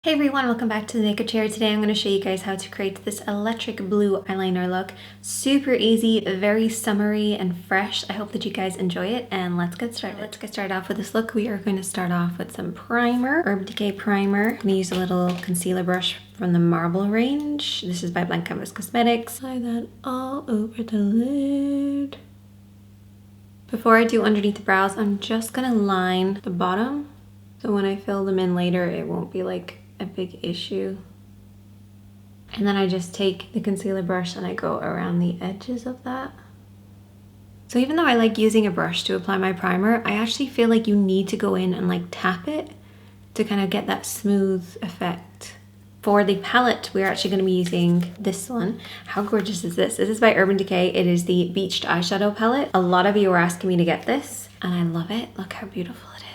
Hey everyone, welcome back to the makeup chair. Today I'm going to show you guys how to create this electric blue eyeliner look. Super easy, very summery and fresh. I hope that you guys enjoy it and let's get started. Let's get started off with this look. We are going to start off with some primer, Urban Decay primer. I'm going to use a little concealer brush from the Marble range. This is by Blank Canvas Cosmetics. Apply that all over the lid. Before I do underneath the brows, I'm just going to line the bottom. So when I fill them in later, it won't be like a big issue. And then I just take the concealer brush and I go around the edges of that. So even though I like using a brush to apply my primer, I actually feel like you need to go in and like tap it to kind of get that smooth effect. For the palette, we're actually going to be using this one. How gorgeous is this? This is by Urban Decay. It is the Beached Eyeshadow palette. A lot of you were asking me to get this and I love it. Look how beautiful it is.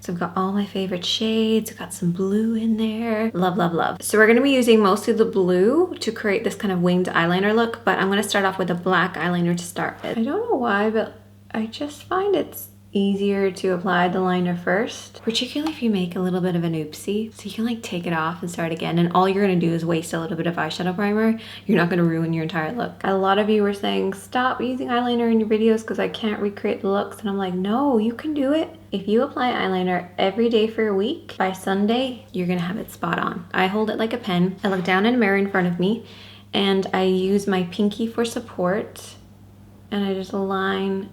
So I've got all my favorite shades. I've got some blue in there. Love, love, love. So we're going to be using mostly the blue to create this kind of winged eyeliner look, but I'm going to start off with a black eyeliner to start with. I don't know why, but I just find it's easier to apply the liner first, particularly if you make a little bit of an oopsie. So you can like take it off and start again, and all you're going to do is waste a little bit of eyeshadow primer. You're not going to ruin your entire look. A lot of you were saying stop using eyeliner in your videos because I can't recreate the looks, and I'm like, no, you can do it. If you apply eyeliner every day for a week, by Sunday you're gonna have it spot on. I hold it like a pen. I look down in a mirror in front of me and I use my pinky for support, and I just line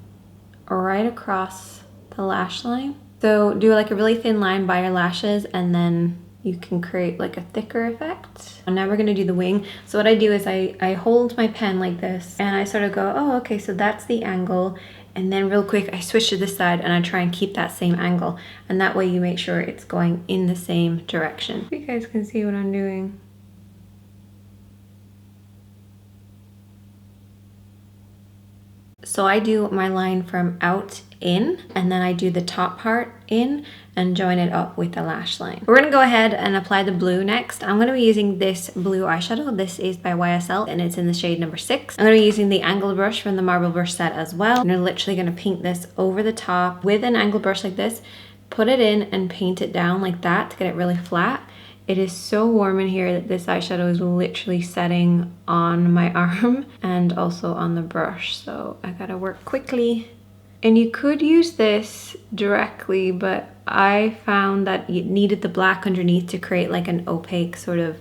right across the lash line. So do like a really thin line by your lashes, and then you can create like a thicker effect. And now we're gonna do the wing. So what I do is I hold my pen like this and I sort of go, oh, okay, so that's the angle. And then real quick, I switch to this side and I try and keep that same angle. And that way you make sure it's going in the same direction. You guys can see what I'm doing. So I do my line from out in, and then I do the top part in and join it up with the lash line. We're gonna go ahead and apply the blue next. I'm gonna be using this blue eyeshadow. This is by YSL and it's in the shade number 6. I'm gonna be using the angled brush from the Marble brush set as well. I'm literally gonna paint this over the top with an angled brush like this, put it in and paint it down like that to get it really flat. It is so warm in here that this eyeshadow is literally setting on my arm and also on the brush. So I gotta work quickly. And you could use this directly, but I found that you needed the black underneath to create like an opaque sort of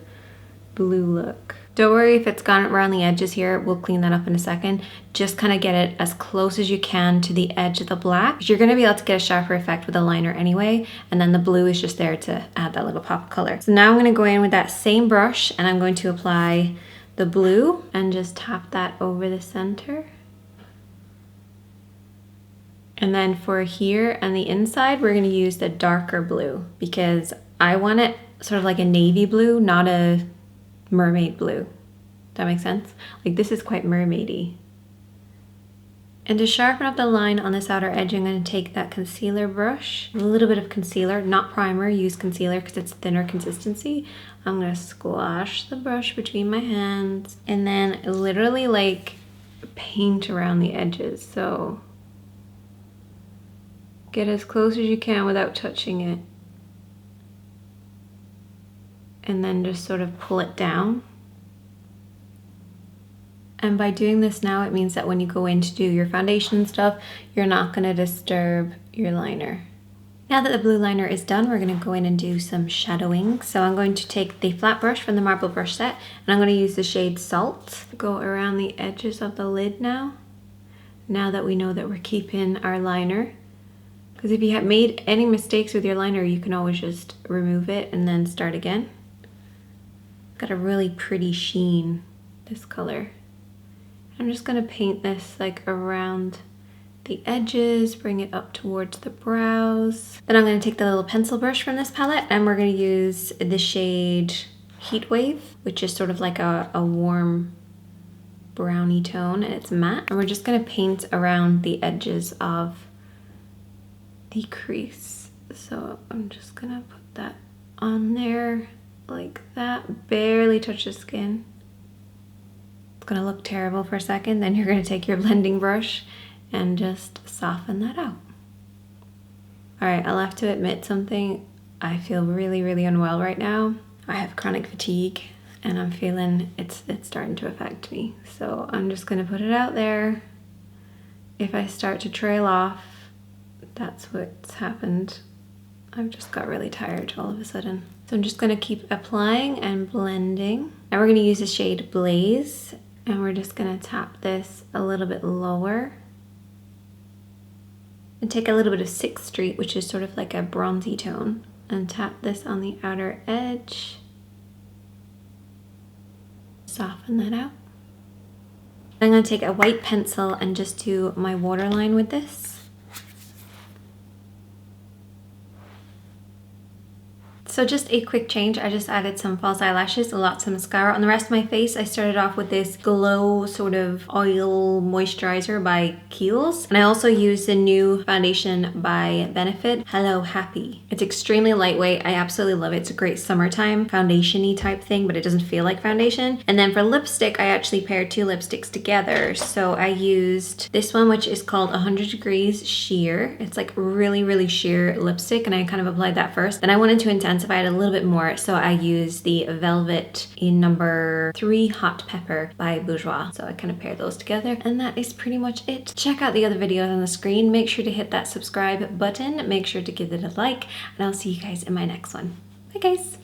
blue look. Don't worry if it's gone around the edges here, we'll clean that up in a second. Just kind of get it as close as you can to the edge of the black. You're gonna be able to get a sharper effect with a liner anyway, and then the blue is just there to add that little pop of color. So now I'm gonna go in with that same brush and I'm going to apply the blue and just tap that over the center. And then for here and the inside, we're gonna use the darker blue because I want it sort of like a navy blue, not a mermaid blue. That makes sense? Like this is quite mermaidy. And to sharpen up the line on this outer edge, I'm going to take that concealer brush, a little bit of concealer, not primer, use concealer because it's thinner consistency. I'm going to squash the brush between my hands and then literally like paint around the edges. So get as close as you can without touching it. And then just sort of pull it down. And by doing this now, it means that when you go in to do your foundation and stuff, you're not gonna disturb your liner. Now that the blue liner is done, we're gonna go in and do some shadowing. So I'm going to take the flat brush from the Marble brush set, and I'm gonna use the shade Salt. Go around the edges of the lid now that we know that we're keeping our liner. Because if you have made any mistakes with your liner, you can always just remove it and then start again. Got a really pretty sheen, this color. I'm just gonna paint this like around the edges, bring it up towards the brows. Then I'm gonna take the little pencil brush from this palette and we're gonna use the shade Heat Wave, which is sort of like a warm browny tone, and it's matte. And we're just gonna paint around the edges of the crease. So I'm just gonna put that on there. Like that, barely touch the skin. It's gonna look terrible for a second, then you're gonna take your blending brush and just soften that out. All right, I'll have to admit something. I feel really, really unwell right now. I have chronic fatigue and I'm feeling it's starting to affect me. So I'm just gonna put it out there. If I start to trail off, that's what's happened. I've just got really tired all of a sudden. So I'm just gonna keep applying and blending. Now we're gonna use the shade Blaze, and we're just gonna tap this a little bit lower. And take a little bit of 6th Street, which is sort of like a bronzy tone, and tap this on the outer edge. Soften that out. I'm gonna take a white pencil and just do my waterline with this. So just a quick change, I just added some false eyelashes, lots of mascara. On the rest of my face, I started off with this Glow sort of oil moisturizer by Kiehl's. And I also used the new foundation by Benefit, Hello Happy. It's extremely lightweight, I absolutely love it. It's a great summertime foundation-y type thing, but it doesn't feel like foundation. And then for lipstick, I actually paired 2 lipsticks together. So I used this one, which is called 100 Degrees Sheer. It's like really, really sheer lipstick, and I kind of applied that first. Then I wanted to intensify it a little bit more, so I used the Velvet in number 3 Hot Pepper by Bourjois. So I kind of paired those together, and that is pretty much it. Check out the other videos on the screen. Make sure to hit that subscribe button. Make sure to give it a like, and I'll see you guys in my next one. Bye guys.